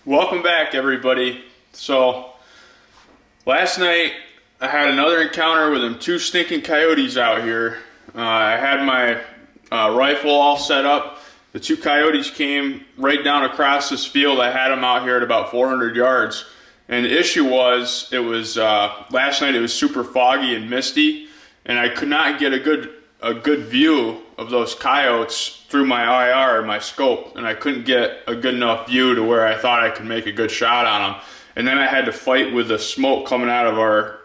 Welcome back, everybody. So, last night I had another encounter with them two stinking coyotes out here. I had my rifle all set up. The two coyotes came right down across this field. I had them out here at about 400 yards. And the issue was, last night it was super foggy and misty, and I could not get a good view of those coyotes through my IR, my scope, and I couldn't get a good enough view to where I thought I could make a good shot on them. And then I had to fight with the smoke coming out of our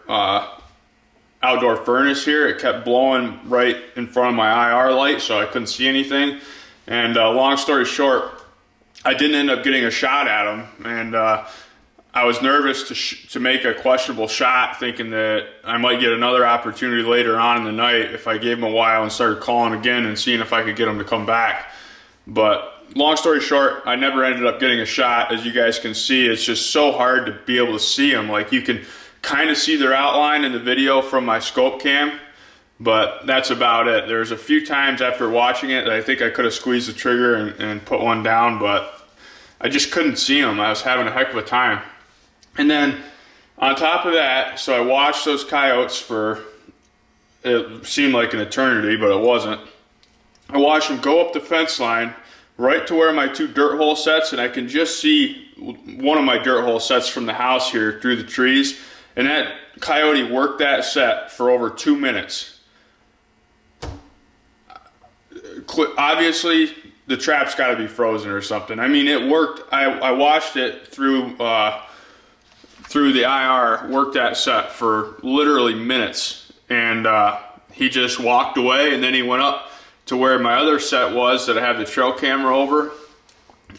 outdoor furnace here. It kept blowing right in front of my IR light, so I couldn't see anything. And long story short, I didn't end up getting a shot at them, and I was nervous to make a questionable shot, thinking that I might get another opportunity later on in the night if I gave them a while and started calling again and seeing if I could get them to come back. But long story short, I never ended up getting a shot. As you guys can see, it's just so hard to be able to see them. Like, you can kind of see their outline in the video from my scope cam, but that's about it. There's a few times after watching it that I think I could have squeezed the trigger and put one down, but I just couldn't see them. I was having a heck of a time. And then on top of that, so I watched those coyotes for, it seemed like an eternity, but it wasn't. I watched them go up the fence line right to where my two dirt hole sets, and I can just see one of my dirt hole sets from the house here through the trees. And that coyote worked that set for over 2 minutes. Obviously, the trap's got to be frozen or something. I mean, it worked. I watched it through the IR, worked that set for literally minutes, and he just walked away, and then he went up to where my other set was that I have the trail camera over,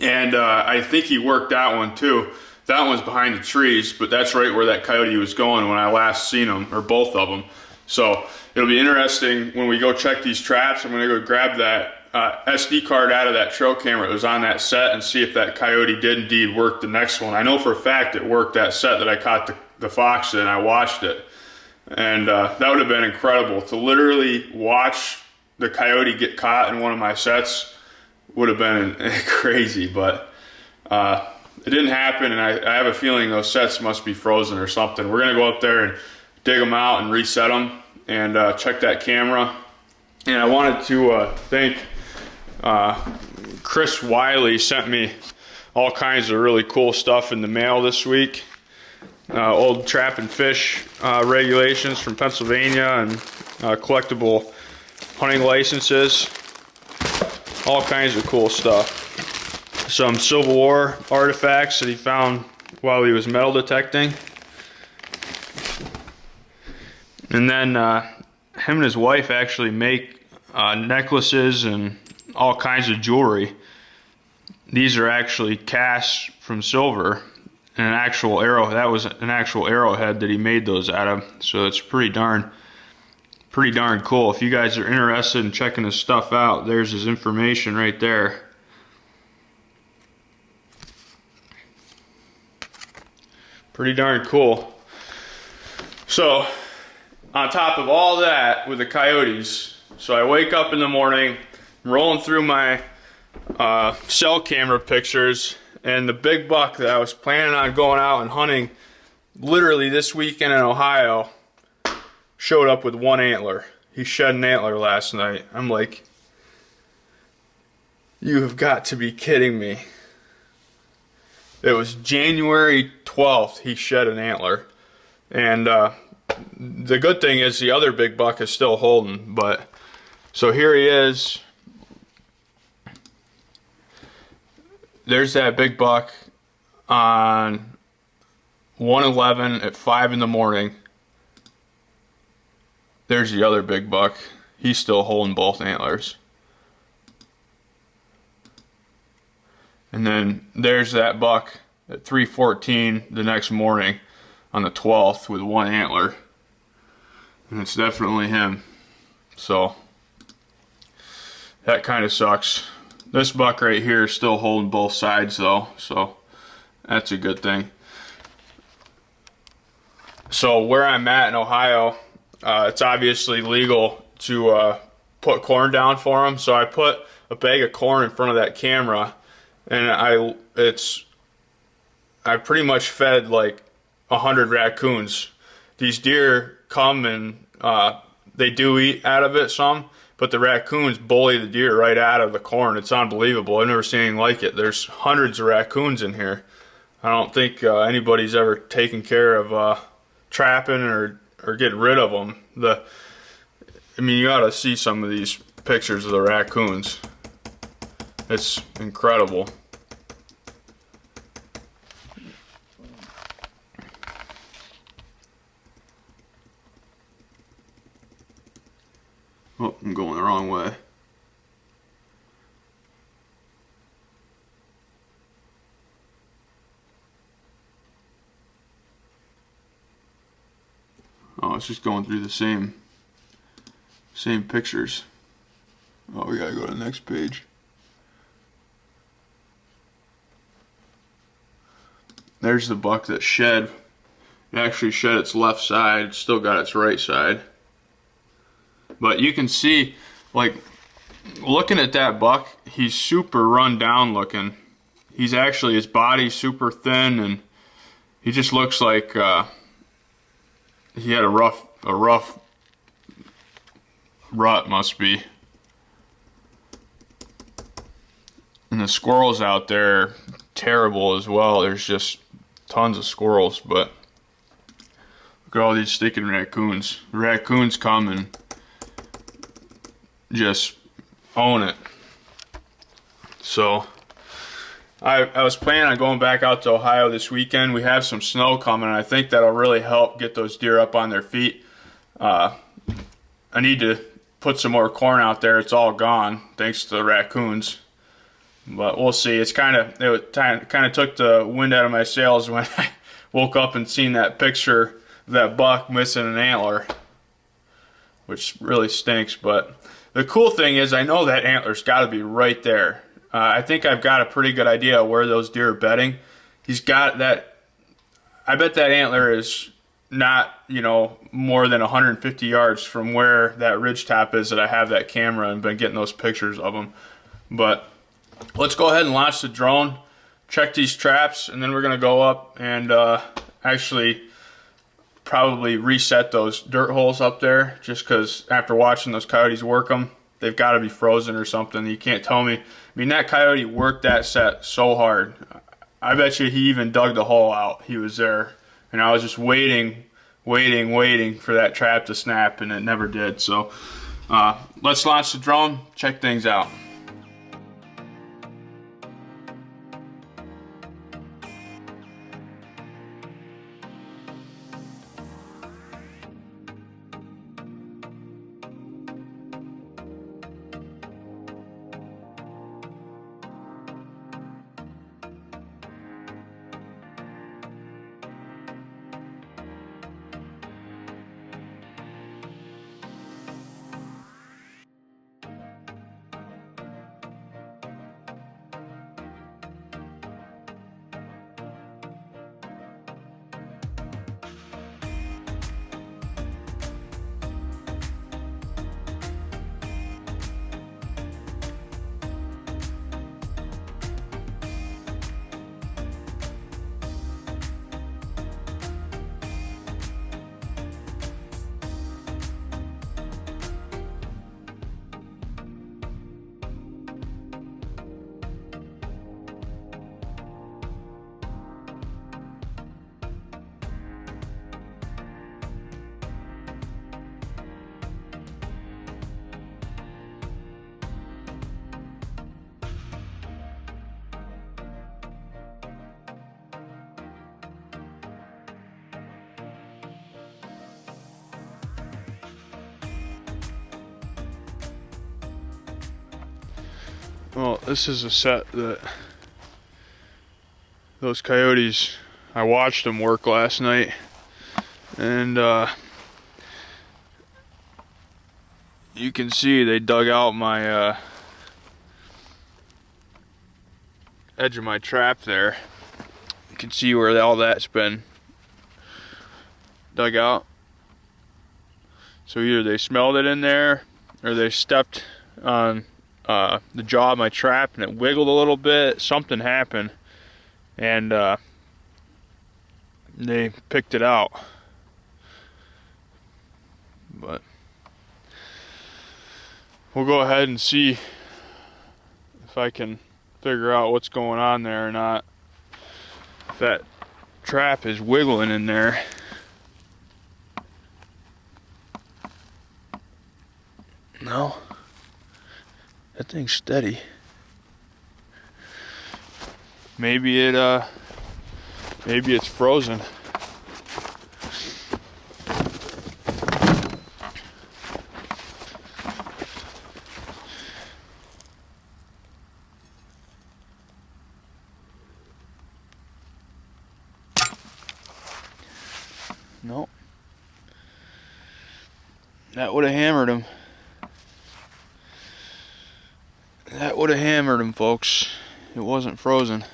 and I think he worked that one too. That one's behind the trees, but that's right where that coyote was going when I last seen him, or both of them. So it'll be interesting when we go check these traps. I'm gonna go grab that SD card out of that trail camera that was on that set and see if that coyote did indeed work the next one. I know for a fact it worked that set that I caught the fox in. I watched it, and that would have been incredible to literally watch the coyote get caught in one of my sets. Would have been crazy, but it didn't happen, and I have a feeling those sets must be frozen or something. We're gonna go up there and dig them out and reset them and check that camera. And I wanted to thank Chris Wiley. Sent me all kinds of really cool stuff in the mail this week. Old trap and fish regulations from Pennsylvania, and collectible hunting licenses. All kinds of cool stuff. Some Civil War artifacts that he found while he was metal detecting. And then him and his wife actually make necklaces and all kinds of jewelry. These are actually casts from silver and an actual arrow. That was an actual arrowhead that he made those out of. So it's pretty darn cool. If you guys are interested in checking his stuff out, there's his information right there. Pretty darn cool. So on top of all that with the coyotes, so I wake up in the morning, I'm rolling through my cell camera pictures, and the big buck that I was planning on going out and hunting literally this weekend in Ohio showed up with one antler. He shed an antler last night. I'm like, you have got to be kidding me. It was January 12th he shed an antler. And the good thing is the other big buck is still holding. But so here he is. There's that big buck on 1/11 at 5 in the morning. There's the other big buck. He's still holding both antlers. And then there's that buck at 3:14 the next morning on the 12th with one antler. And it's definitely him. So that kind of sucks. This buck right here is still holding both sides though, so that's a good thing. So where I'm at in Ohio, it's obviously legal to put corn down for them. So I put a bag of corn in front of that camera, and it's I pretty much fed like 100 raccoons. These deer come and they do eat out of it some, but the raccoons bully the deer right out of the corn. It's unbelievable. I've never seen anything like it. There's hundreds of raccoons in here. I don't think anybody's ever taken care of trapping or getting rid of them. I mean, you gotta see some of these pictures of the raccoons. It's incredible. Oh, I'm going the wrong way. Oh, it's just going through the same pictures. Oh, we gotta go to the next page. There's the buck that shed. It actually shed its left side. It's still got its right side. But you can see, like, looking at that buck, he's super run down looking. He's actually, his body's super thin, and he just looks like he had a rough rut, must be. And the squirrels out there, terrible as well. There's just tons of squirrels, but look at all these stinking raccoons. The raccoons come and just own it. So I was planning on going back out to Ohio this weekend. We have some snow coming, and I think that'll really help get those deer up on their feet. I need to put some more corn out there. It's all gone thanks to the raccoons, but we'll see. It kind of took the wind out of my sails when I woke up and seen that picture of that buck missing an antler, which really stinks. But the cool thing is, I know that antler's got to be right there. I think I've got a pretty good idea of where those deer are bedding. He's got that. I bet that antler is not, more than 150 yards from where that ridge top is that I have that camera and been getting those pictures of them. But let's go ahead and launch the drone, check these traps, and then we're gonna go up and actually probably reset those dirt holes up there, just because after watching those coyotes work them, they've got to be frozen or something. You can't tell me. I mean, that coyote worked that set so hard. I bet you he even dug the hole out. He was there, and I was just waiting for that trap to snap, and it never did. So let's launch the drone, check things out. Well, this is a set that those coyotes, I watched them work last night, and you can see they dug out my edge of my trap there. You can see where all that's been dug out. So either they smelled it in there, or they stepped on the jaw of my trap and it wiggled a little bit. Something happened, and they picked it out. But we'll go ahead and see if I can figure out what's going on there or not. If that trap is wiggling in there. No, that thing's steady. Maybe it's frozen. No. That would have hammered him. That would have hammered him, folks. It wasn't frozen.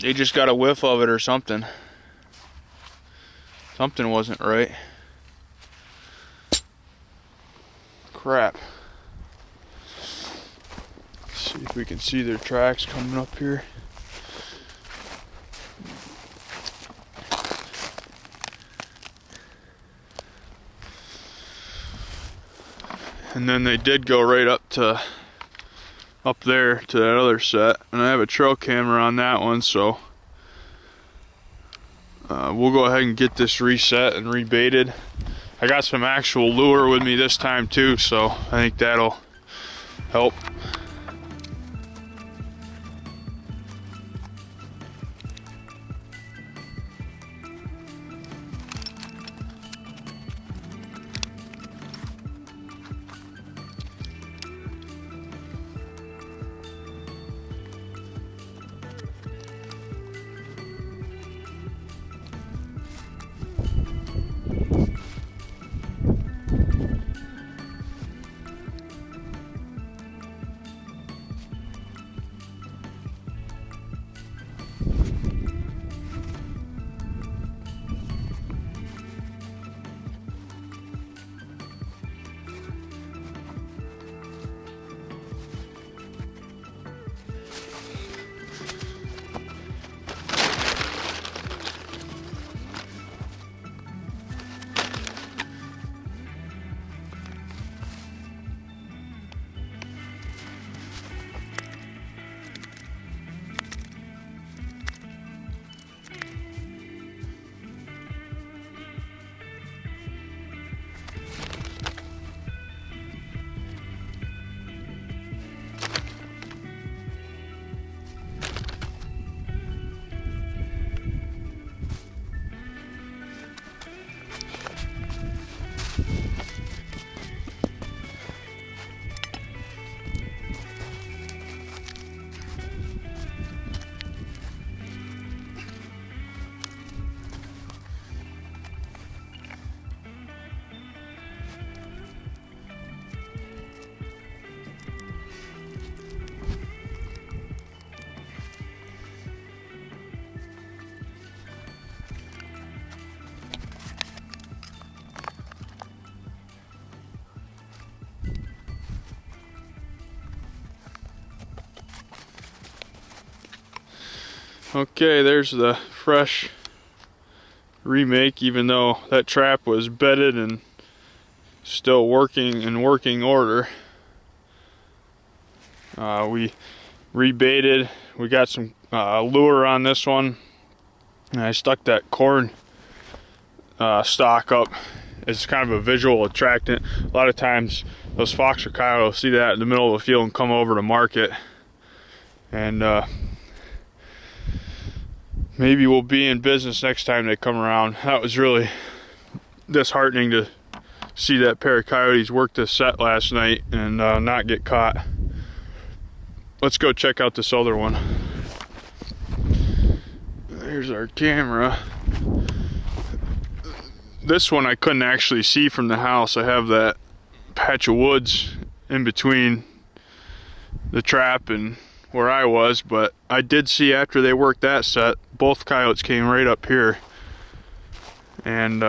They just got a whiff of it or something. Something wasn't right. Crap. Let's see if we can see their tracks coming up here. And then they did go right up there to that other set, and I have a trail camera on that one, so we'll go ahead and get this reset and rebaited. I got some actual lure with me this time too, so I think that'll help. Okay, there's the fresh remake, even though that trap was bedded and still working in working order. We rebaited. We got some lure on this one, and I stuck that corn stalk up as kind of a visual attractant. A lot of times those fox or coyote will see that in the middle of the field and come over to mark it, and maybe we'll be in business next time they come around. That was really disheartening to see that pair of coyotes work this set last night and not get caught. Let's go check out this other one. There's our camera. This one I couldn't actually see from the house. I have that patch of woods in between the trap and where I was, but I did see after they worked that set, both coyotes came right up here, and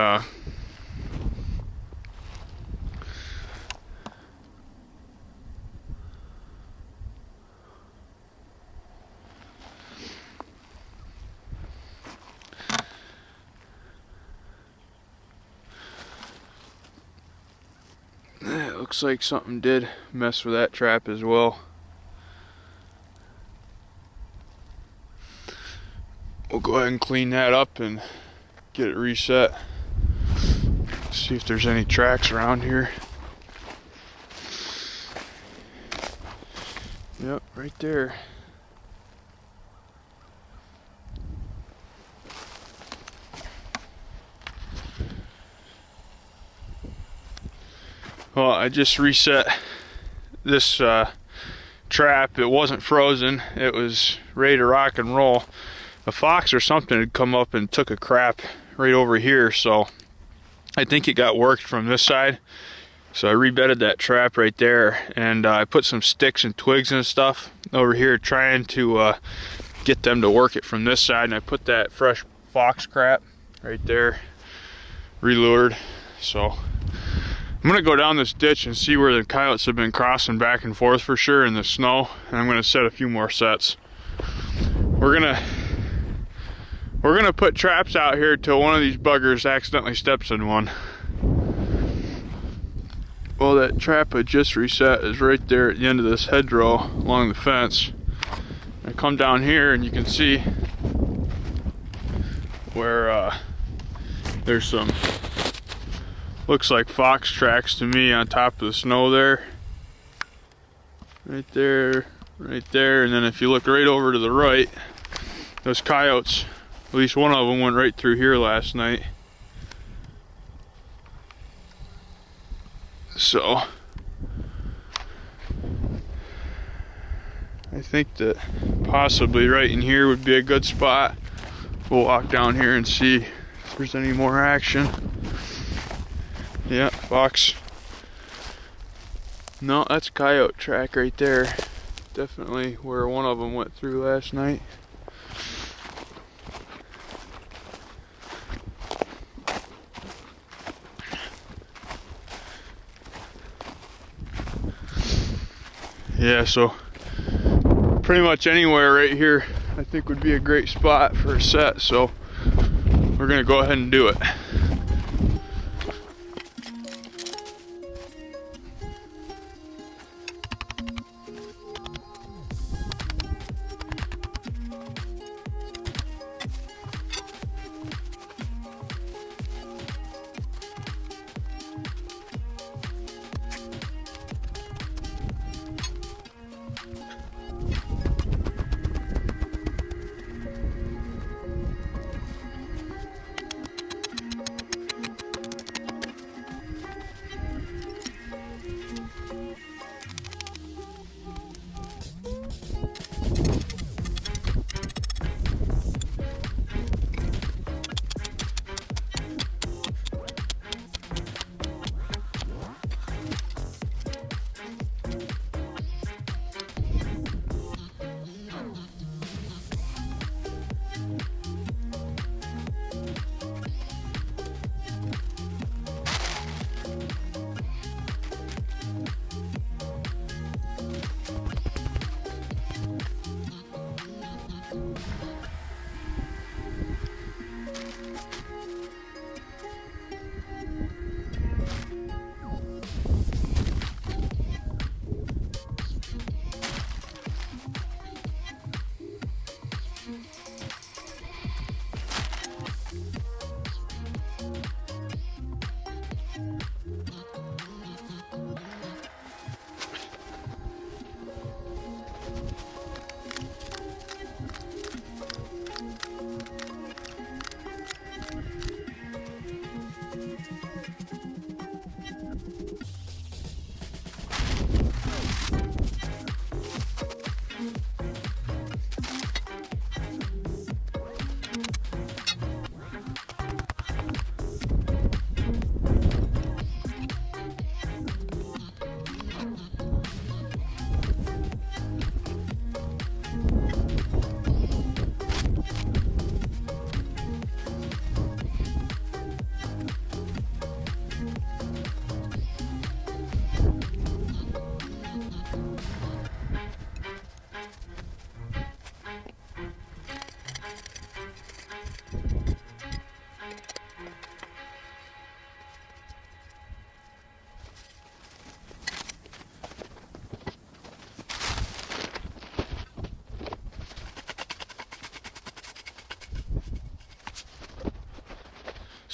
looks like something did mess with that trap as well. We'll go ahead and clean that up and get it reset. See if there's any tracks around here. Yep, right there. Well, I just reset this trap. It wasn't frozen. It was ready to rock and roll. A fox or something had come up and took a crap right over here, so I think it got worked from this side. So I rebedded that trap right there, and I put some sticks and twigs and stuff over here trying to get them to work it from this side, and I put that fresh fox crap right there, relured. So I'm gonna go down this ditch and see where the coyotes have been crossing back and forth for sure in the snow, and I'm gonna set a few more sets. We're gonna put traps out here till one of these buggers accidentally steps in one. Well, that trap I just reset is right there at the end of this hedgerow along the fence. I come down here and you can see where there's some, looks like fox tracks to me on top of the snow there. Right there, and then if you look right over to the right, those coyotes, at least one of them went right through here last night. So I think that possibly right in here would be a good spot. We'll walk down here and see if there's any more action. Yeah, fox. No, that's a coyote track right there. Definitely where one of them went through last night. Yeah, so pretty much anywhere right here I think would be a great spot for a set, so we're gonna go ahead and do it.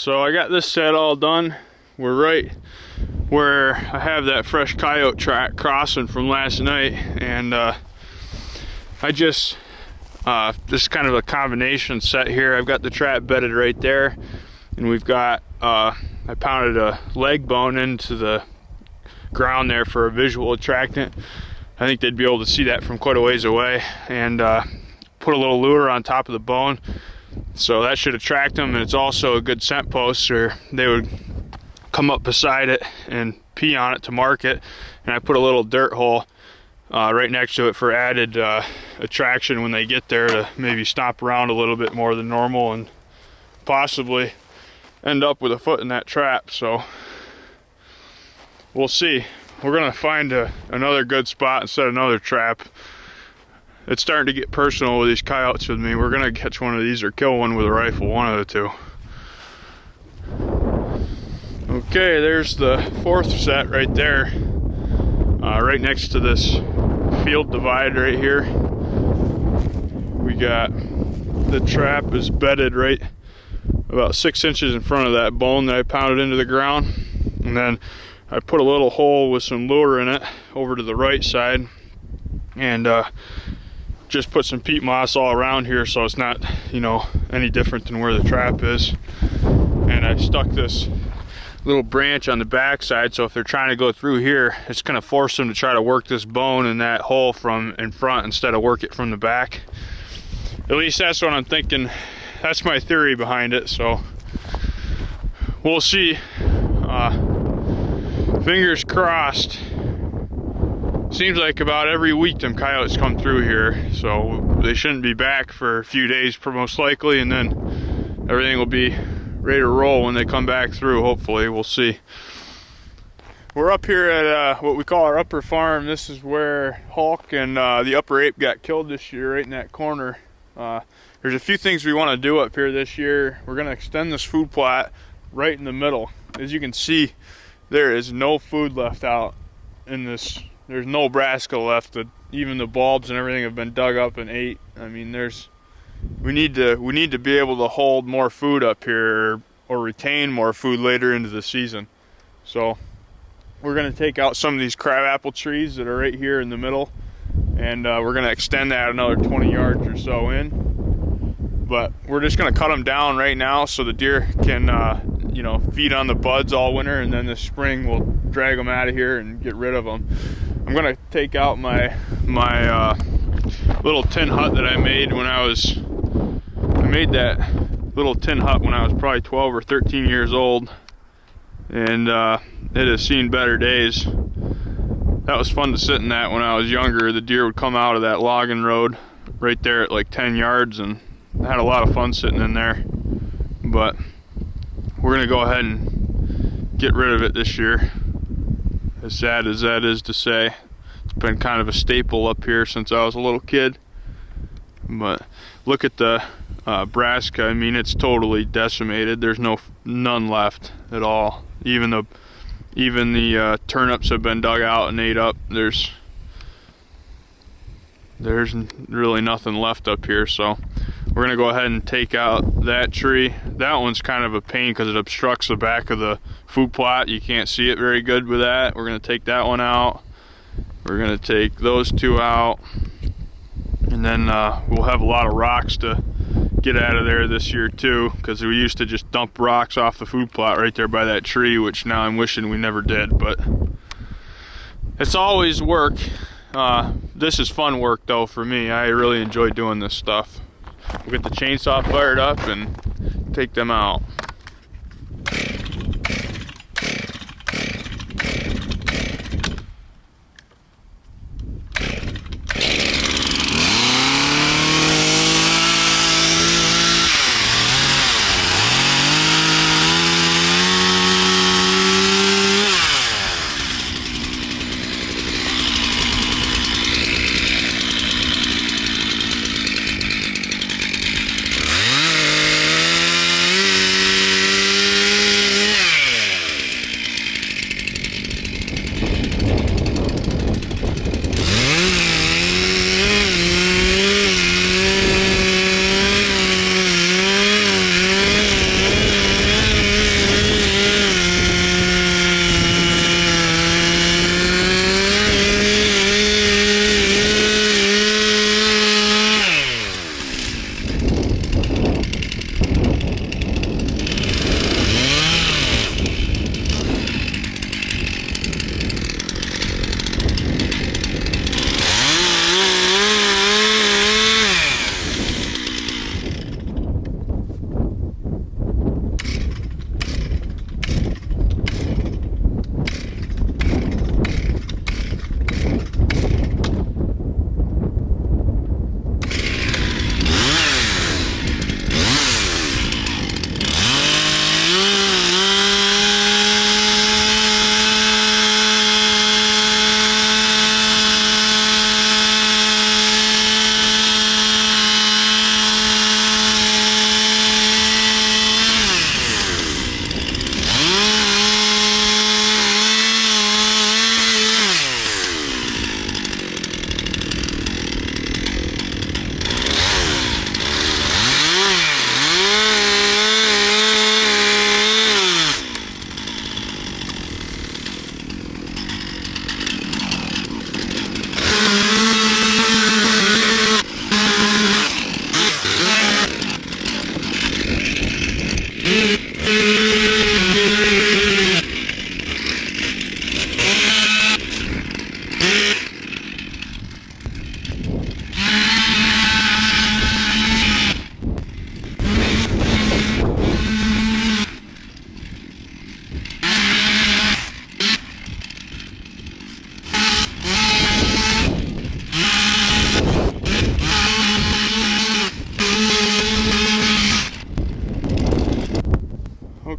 So I got this set all done. We're right where I have that fresh coyote track crossing from last night, and I just this is kind of a combination set here. I've got the trap bedded right there, and we've got I pounded a leg bone into the ground there for a visual attractant. I think they'd be able to see that from quite a ways away, and put a little lure on top of the bone, so that should attract them. And it's also a good scent post, or they would come up beside it and pee on it to mark it. And I put a little dirt hole right next to it for added attraction when they get there, to maybe stomp around a little bit more than normal and possibly end up with a foot in that trap. So we'll see. We're gonna find another good spot and set another trap. It's starting to get personal with these coyotes with me. We're gonna catch one of these or kill one with a rifle, one of the two. Okay, there's the fourth set right there, right next to this field divide right here. We got the trap is bedded right about 6 inches in front of that bone that I pounded into the ground, and then I put a little hole with some lure in it over to the right side, and just put some peat moss all around here so it's not, you know, any different than where the trap is. And I stuck this little branch on the back side, so if they're trying to go through here, it's gonna force them to try to work this bone in that hole from in front instead of work it from the back. At least that's what I'm thinking. That's my theory behind it, so we'll see. Fingers crossed. Seems like about every week them coyotes come through here, so they shouldn't be back for a few days most likely, and then everything will be ready to roll when they come back through, hopefully. We'll see. We're up here at what we call our upper farm. This is where Hulk and the upper ape got killed this year, right in that corner. There's a few things we want to do up here this year. We're going to extend this food plot right in the middle. As you can see, there is no food left out in this. There's no brassica left. Even the bulbs and everything have been dug up and ate. I mean, we need to be able to hold more food up here, or retain more food later into the season. So we're going to take out some of these crabapple trees that are right here in the middle, and we're going to extend that another 20 yards or so in. But we're just going to cut them down right now so the deer can you know, feed on the buds all winter, and then this spring we'll drag them out of here and get rid of them. I'm going to take out my little tin hut that I made when I made that little tin hut when I was probably 12 or 13 years old, and it has seen better days. That was fun to sit in that when I was younger. The deer would come out of that logging road right there at like 10 yards, and I had a lot of fun sitting in there. But we're gonna go ahead and get rid of it this year. As sad as that is to say, it's been kind of a staple up here since I was a little kid. But look at the brassica. I mean, it's totally decimated. There's none left at all. Even the turnips have been dug out and ate up. There's really nothing left up here. So we're gonna go ahead and take out that tree. That one's kind of a pain because it obstructs the back of the food plot. You can't see it very good with that. We're gonna take that one out. We're gonna take those two out, and then we'll have a lot of rocks to get out of there this year too, because we used to just dump rocks off the food plot right there by that tree, which now I'm wishing we never did. But it's always work. This is fun work though for me. I really enjoy doing this stuff. We'll get the chainsaw fired up and take them out.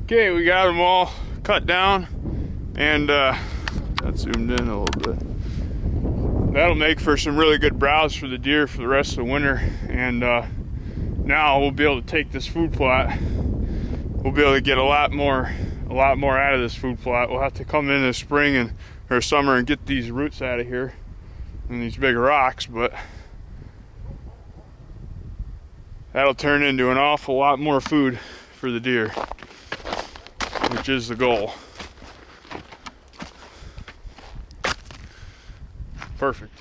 Okay, we got them all cut down, and got zoomed in a little bit. That'll make for some really good browse for the deer for the rest of the winter. And now we'll be able to take this food plot. We'll be able to get a lot more out of this food plot. We'll have to come in the spring or summer and get these roots out of here and these big rocks, but that'll turn into an awful lot more food for the deer, which is the goal. Perfect.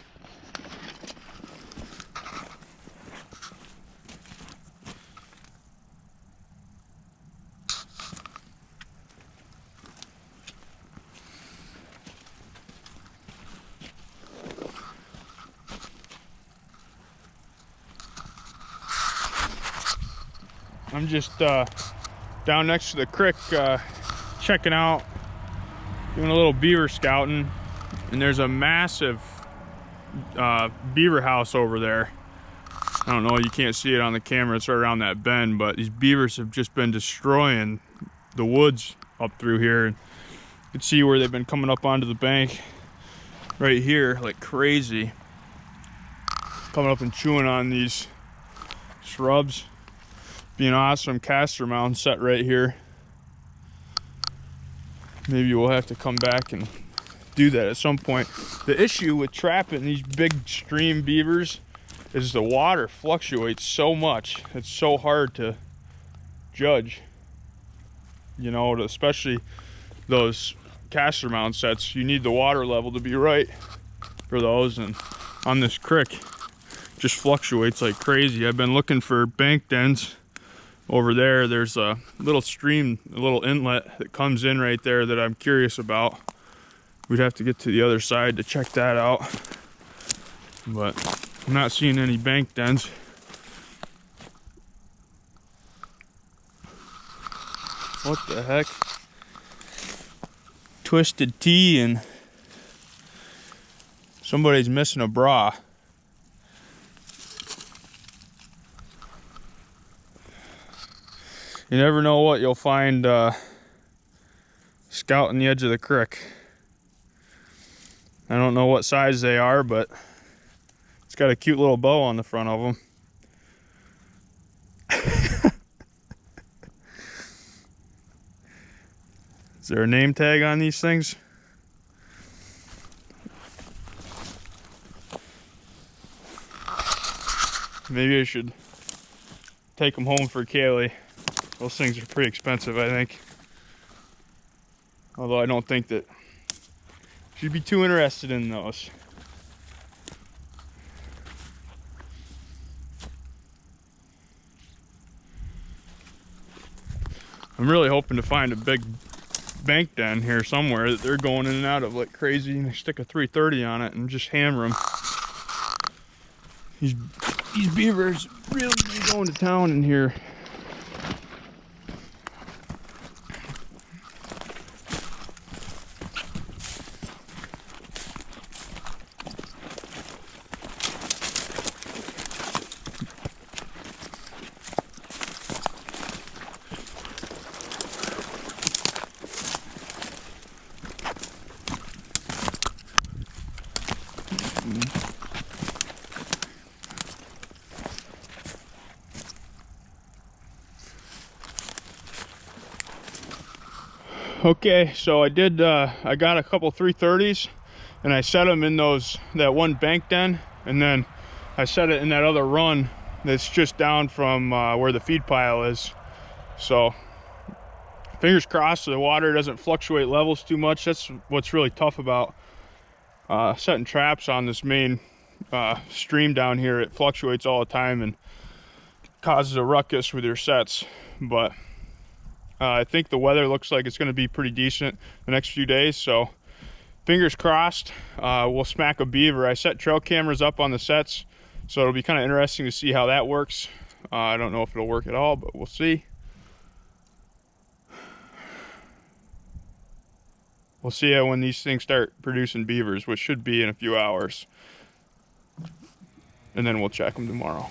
I'm just down next to the creek checking out, doing a little beaver scouting, and there's a massive beaver house over there. I don't know, you can't see it on the camera, it's right around that bend, but these beavers have just been destroying the woods up through here. And you can see where they've been coming up onto the bank right here like crazy, coming up and chewing on these shrubs. Be an awesome caster mound set right here. Maybe we'll have to come back and do that at some point. The issue with trapping these big stream beavers is the water fluctuates so much. It's so hard to judge, you know, especially those caster mound sets. You need the water level to be right for those, and on this creek just fluctuates like crazy. I've been looking for bank dens over there. There's a little stream, a little inlet that comes in right there that I'm curious about. We'd have to get to the other side to check that out, but I'm not seeing any bank dens. What the heck? Twisted T, and somebody's missing a bra. You never know what you'll find scouting the edge of the creek. I don't know what size they are, but it's got a cute little bow on the front of them. Is there a name tag on these things? Maybe I should take them home for Kaylee. Those things are pretty expensive, I think. Although I don't think that she'd be too interested in those. I'm really hoping to find a big bank den here somewhere that they're going in and out of like crazy, and they stick a 330 on it and just hammer them. These beavers really been going to town in here. Okay, so I got a couple 330s, and I set them in that one bank den, and then I set it in that other run that's just down from where the feed pile is. So fingers crossed the water doesn't fluctuate levels too much. That's what's really tough about setting traps on this main stream down here. It fluctuates all the time and causes a ruckus with your sets. But I think the weather looks like it's going to be pretty decent the next few days, so fingers crossed. We'll smack a beaver. I set trail cameras up on the sets, so it'll be kind of interesting to see how that works. I don't know if it'll work at all, but we'll see. We'll see when these things start producing beavers, which should be in a few hours. And then we'll check them tomorrow.